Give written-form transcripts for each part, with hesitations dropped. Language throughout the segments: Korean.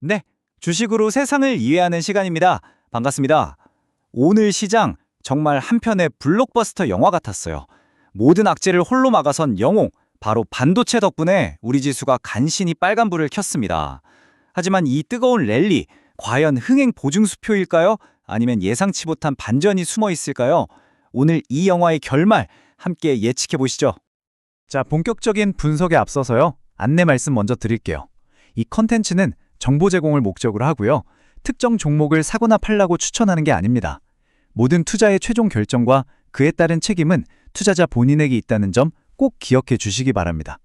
네, 주식으로 세상을 이해하는 시간입니다. 반갑습니다. 오늘 시장 정말 한편의 블록버스터 영화 같았어요. 모든 악재를 홀로 막아선 영웅, 바로 반도체 덕분에 우리 지수가 간신히 빨간불을 켰습니다. 하지만 이 뜨거운 랠리, 과연 흥행 보증수표일까요? 아니면 예상치 못한 반전이 숨어 있을까요? 오늘 이 영화의 결말 함께 예측해 보시죠. 자, 본격적인 분석에 앞서서요. 안내 말씀 먼저 드릴게요. 이 컨텐츠는 정보 제공을 목적으로 하고요. 특정 종목을 사거나 팔라고 추천하는 게 아닙니다. 모든 투자의 최종 결정과 그에 따른 책임은 투자자 본인에게 있다는 점 꼭 기억해 주시기 바랍니다.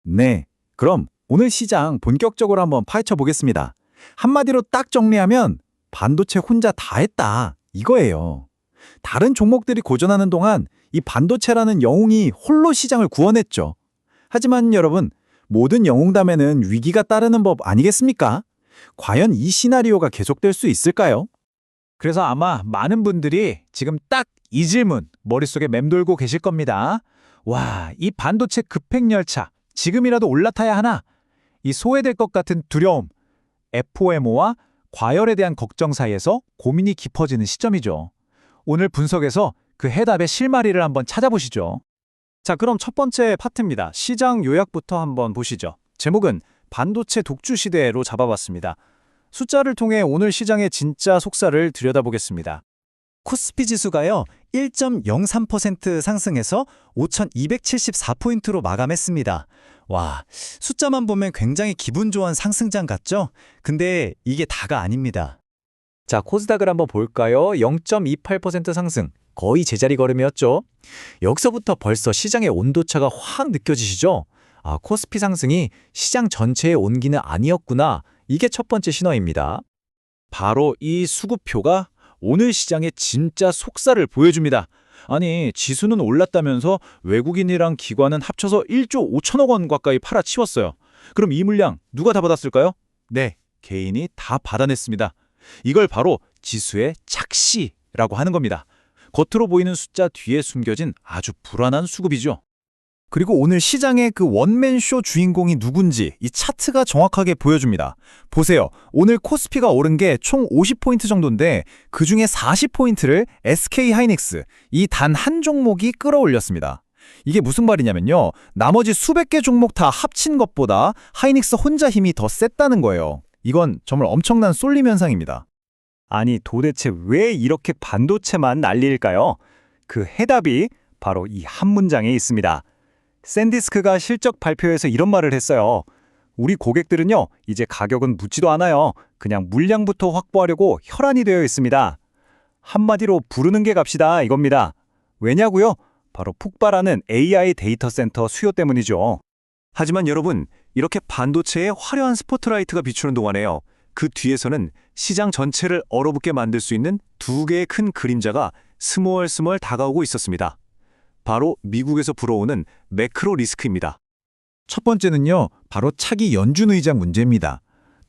네, 그럼 오늘 시장 본격적으로 한번 파헤쳐 보겠습니다. 한마디로 딱 정리하면 반도체 혼자 다 했다 이거예요. 다른 종목들이 고전하는 동안 이 반도체라는 영웅이 홀로 시장을 구원했죠. 하지만 여러분, 모든 영웅담에는 위기가 따르는 법 아니겠습니까? 과연 이 시나리오가 계속될 수 있을까요? 그래서 아마 많은 분들이 지금 딱 이 질문 머릿속에 맴돌고 계실 겁니다. 와, 이 반도체 급행열차 지금이라도 올라타야 하나? 이 소외될 것 같은 두려움, FOMO와 과열에 대한 걱정 사이에서 고민이 깊어지는 시점이죠. 오늘 분석에서 그 해답의 실마리를 한번 찾아보시죠. 자, 그럼 첫 번째 파트입니다. 시장 요약부터 한번 보시죠. 제목은 반도체 독주 시대로 잡아봤습니다. 숫자를 통해 오늘 시장의 진짜 속살을 들여다보겠습니다. 코스피 지수가요, 1.03% 상승해서 5,274포인트로 마감했습니다. 와, 숫자만 보면 굉장히 기분 좋은 상승장 같죠? 근데 이게 다가 아닙니다. 자, 코스닥을 한번 볼까요? 0.28% 상승, 거의 제자리 걸음이었죠. 여기서부터 벌써 시장의 온도차가 확 느껴지시죠? 아, 코스피 상승이 시장 전체의 온기는 아니었구나. 이게 첫 번째 신호입니다. 바로 이 수급표가 오늘 시장의 진짜 속살을 보여줍니다. 아니, 지수는 올랐다면서 외국인이랑 기관은 합쳐서 1조 5천억 원 가까이 팔아치웠어요. 그럼 이 물량 누가 다 받았을까요? 네, 개인이 다 받아냈습니다. 이걸 바로 지수의 착시라고 하는 겁니다. 겉으로 보이는 숫자 뒤에 숨겨진 아주 불안한 수급이죠. 그리고 오늘 시장의 그 원맨쇼 주인공이 누군지 이 차트가 정확하게 보여줍니다. 보세요. 오늘 코스피가 오른 게 총 50포인트 정도인데 그중에 40포인트를 SK하이닉스, 이 단 한 종목이 끌어올렸습니다. 이게 무슨 말이냐면요. 나머지 수백 개 종목 다 합친 것보다 하이닉스 혼자 힘이 더 셌다는 거예요. 이건 정말 엄청난 쏠림 현상입니다. 아니, 도대체 왜 이렇게 반도체만 난리일까요? 그 해답이 바로 이 한 문장에 있습니다. 샌디스크가 실적 발표에서 이런 말을 했어요. 우리 고객들은요, 이제 가격은 묻지도 않아요. 그냥 물량부터 확보하려고 혈안이 되어 있습니다. 한마디로 부르는 게 값이다 이겁니다. 왜냐고요? 바로 폭발하는 AI 데이터 센터 수요 때문이죠. 하지만 여러분, 이렇게 반도체에 화려한 스포트라이트가 비추는 동안에요, 그 뒤에서는 시장 전체를 얼어붙게 만들 수 있는 두 개의 큰 그림자가 스멀스멀 다가오고 있었습니다. 바로 미국에서 불어오는 매크로 리스크입니다. 첫 번째는요, 바로 차기 연준 의장 문제입니다.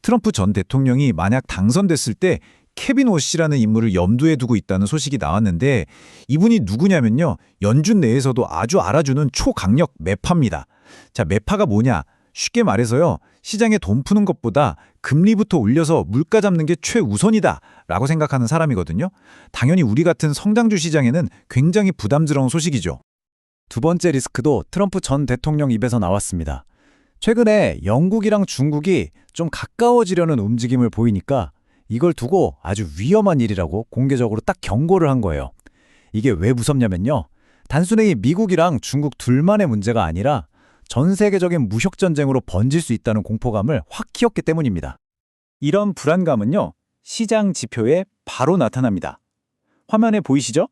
트럼프 전 대통령이 만약 당선됐을 때 케빈 워시라는 인물을 염두에 두고 있다는 소식이 나왔는데 이분이 누구냐면요, 연준 내에서도 아주 알아주는 초강력 매파입니다. 자, 매파가 뭐냐? 쉽게 말해서요, 시장에 돈 푸는 것보다 금리부터 올려서 물가 잡는 게 최우선이다 라고 생각하는 사람이거든요. 당연히 우리 같은 성장주 시장에는 굉장히 부담스러운 소식이죠. 두 번째 리스크도 트럼프 전 대통령 입에서 나왔습니다. 최근에 영국이랑 중국이 좀 가까워지려는 움직임을 보이니까 이걸 두고 아주 위험한 일이라고 공개적으로 딱 경고를 한 거예요. 이게 왜 무섭냐면요, 단순히 미국이랑 중국 둘만의 문제가 아니라 전 세계적인 무역 전쟁으로 번질 수 있다는 공포감을 확 키웠기 때문입니다. 이런 불안감은요, 시장 지표에 바로 나타납니다. 화면에 보이시죠?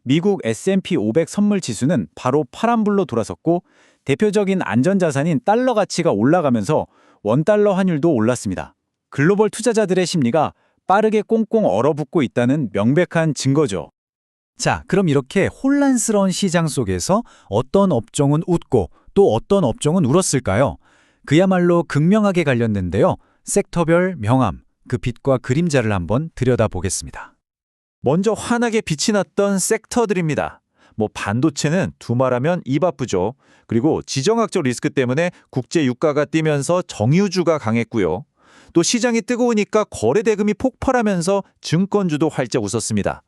미국 S&P 500 선물 지수는 바로 파란불로 돌아섰고 대표적인 안전자산인 달러 가치가 올라가면서 원달러 환율도 올랐습니다. 글로벌 투자자들의 심리가 빠르게 꽁꽁 얼어붙고 있다는 명백한 증거죠. 자, 그럼 이렇게 혼란스러운 시장 속에서 어떤 업종은 웃고 또 어떤 업종은 울었을까요? 그야말로 극명하게 갈렸는데요. 섹터별 명암, 그 빛과 그림자를 한번 들여다보겠습니다. 먼저 환하게 빛이 났던 섹터들입니다. 반도체는 두말하면 입 아프죠. 그리고 지정학적 리스크 때문에 국제 유가가 뛰면서 정유주가 강했고요. 또 시장이 뜨거우니까 거래 대금이 폭발하면서 증권주도 활짝 웃었습니다.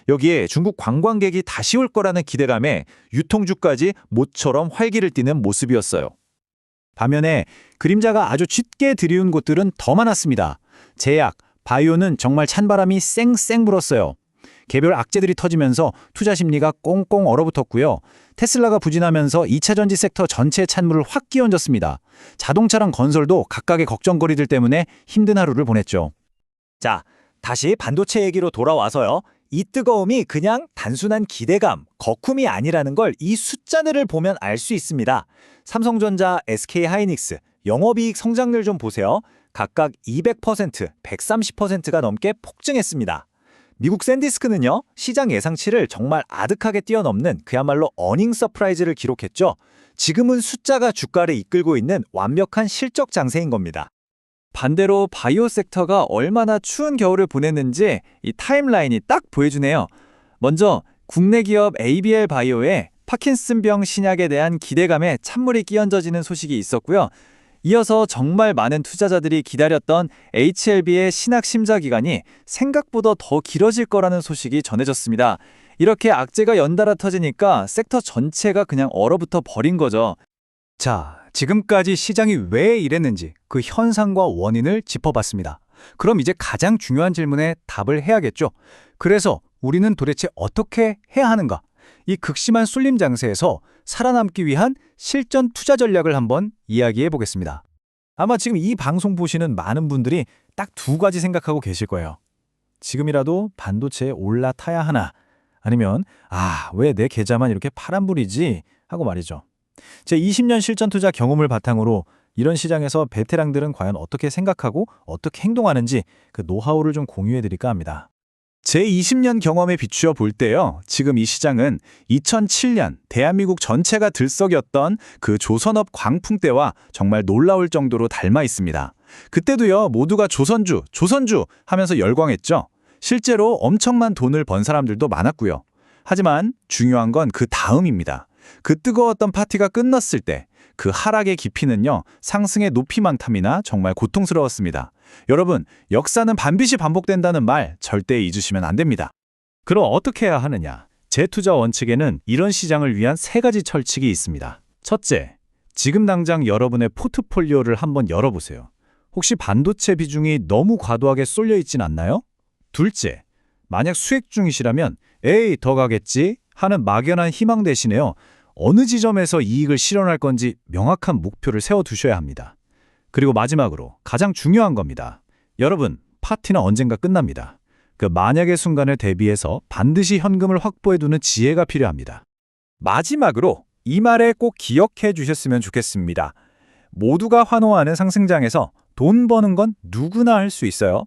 여기에 중국 관광객이 다시 올 거라는 기대감에 유통주까지 모처럼 활기를 띠는 모습이었어요. 반면에 그림자가 아주 짙게 드리운 곳들은 더 많았습니다. 제약, 바이오는 정말 찬바람이 쌩쌩 불었어요. 개별 악재들이 터지면서 투자 심리가 꽁꽁 얼어붙었고요. 테슬라가 부진하면서 2차 전지 섹터 전체의 찬물을 확 끼얹었습니다. 자동차랑 건설도 각각의 걱정거리들 때문에 힘든 하루를 보냈죠. 자, 다시 반도체 얘기로 돌아와서요. 이 뜨거움이 그냥 단순한 기대감, 거품이 아니라는 걸 이 숫자들을 보면 알 수 있습니다. 삼성전자, SK하이닉스, 영업이익 성장률 좀 보세요. 각각 200%, 130%가 넘게 폭증했습니다. 미국 샌디스크는요, 시장 예상치를 정말 아득하게 뛰어넘는 그야말로 어닝 서프라이즈를 기록했죠. 지금은 숫자가 주가를 이끌고 있는 완벽한 실적 장세인 겁니다. 반대로 바이오 섹터가 얼마나 추운 겨울을 보냈는지 이 타임라인이 딱 보여주네요. 먼저 국내 기업 ABL 바이오에 파킨슨병 신약에 대한 기대감에 찬물이 끼얹어지는 소식이 있었고요. 이어서 정말 많은 투자자들이 기다렸던 HLB의 신약 심사 기간이 생각보다 더 길어질 거라는 소식이 전해졌습니다. 이렇게 악재가 연달아 터지니까 섹터 전체가 그냥 얼어붙어 버린 거죠. 자, 지금까지 시장이 왜 이랬는지 그 현상과 원인을 짚어봤습니다. 그럼 이제 가장 중요한 질문에 답을 해야겠죠. 그래서 우리는 도대체 어떻게 해야 하는가? 이 극심한 쏠림 장세에서 살아남기 위한 실전 투자 전략을 한번 이야기해 보겠습니다. 아마 지금 이 방송 보시는 많은 분들이 딱 두 가지 생각하고 계실 거예요. 지금이라도 반도체에 올라타야 하나? 아니면 왜 내 계좌만 이렇게 파란불이지? 하고 말이죠. 제 20년 실전 투자 경험을 바탕으로 이런 시장에서 베테랑들은 과연 어떻게 생각하고 어떻게 행동하는지 그 노하우를 좀 공유해 드릴까 합니다. 제 20년 경험에 비추어 볼 때요. 지금 이 시장은 2007년 대한민국 전체가 들썩였던 그 조선업 광풍 때와 정말 놀라울 정도로 닮아 있습니다. 그때도요. 모두가 조선주 하면서 열광했죠. 실제로 엄청난 돈을 번 사람들도 많았고요. 하지만 중요한 건 그 다음입니다. 그 뜨거웠던 파티가 끝났을 때 그 하락의 깊이는요. 상승의 높이만큼이나 정말 고통스러웠습니다. 여러분, 역사는 반드시 반복된다는 말 절대 잊으시면 안 됩니다. 그럼 어떻게 해야 하느냐? 제 투자 원칙에는 이런 시장을 위한 3가지 철칙이 있습니다. 첫째, 지금 당장 여러분의 포트폴리오를 한번 열어보세요. 혹시 반도체 비중이 너무 과도하게 쏠려 있진 않나요? 둘째, 만약 수익 중이시라면 에이 더 가겠지 하는 막연한 희망 대신에요. 어느 지점에서 이익을 실현할 건지 명확한 목표를 세워두셔야 합니다. 그리고 마지막으로 가장 중요한 겁니다. 여러분, 파티는 언젠가 끝납니다. 그 만약의 순간을 대비해서 반드시 현금을 확보해두는 지혜가 필요합니다. 마지막으로 이 말에 꼭 기억해 주셨으면 좋겠습니다. 모두가 환호하는 상승장에서 돈 버는 건 누구나 할 수 있어요.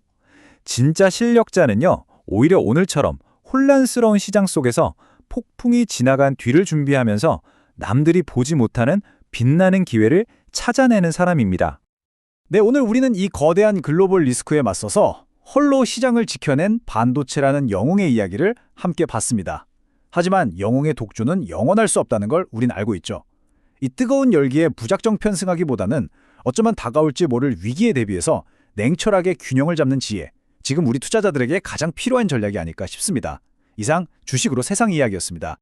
진짜 실력자는요, 오히려 오늘처럼 혼란스러운 시장 속에서 폭풍이 지나간 뒤를 준비하면서 남들이 보지 못하는 빛나는 기회를 찾아내는 사람입니다. 네, 오늘 우리는 이 거대한 글로벌 리스크에 맞서서 홀로 시장을 지켜낸 반도체라는 영웅의 이야기를 함께 봤습니다. 하지만 영웅의 독주는 영원할 수 없다는 걸 우린 알고 있죠. 이 뜨거운 열기에 무작정 편승하기보다는 어쩌면 다가올지 모를 위기에 대비해서 냉철하게 균형을 잡는 지혜, 지금 우리 투자자들에게 가장 필요한 전략이 아닐까 싶습니다. 이상 주식으로 세상 이야기였습니다.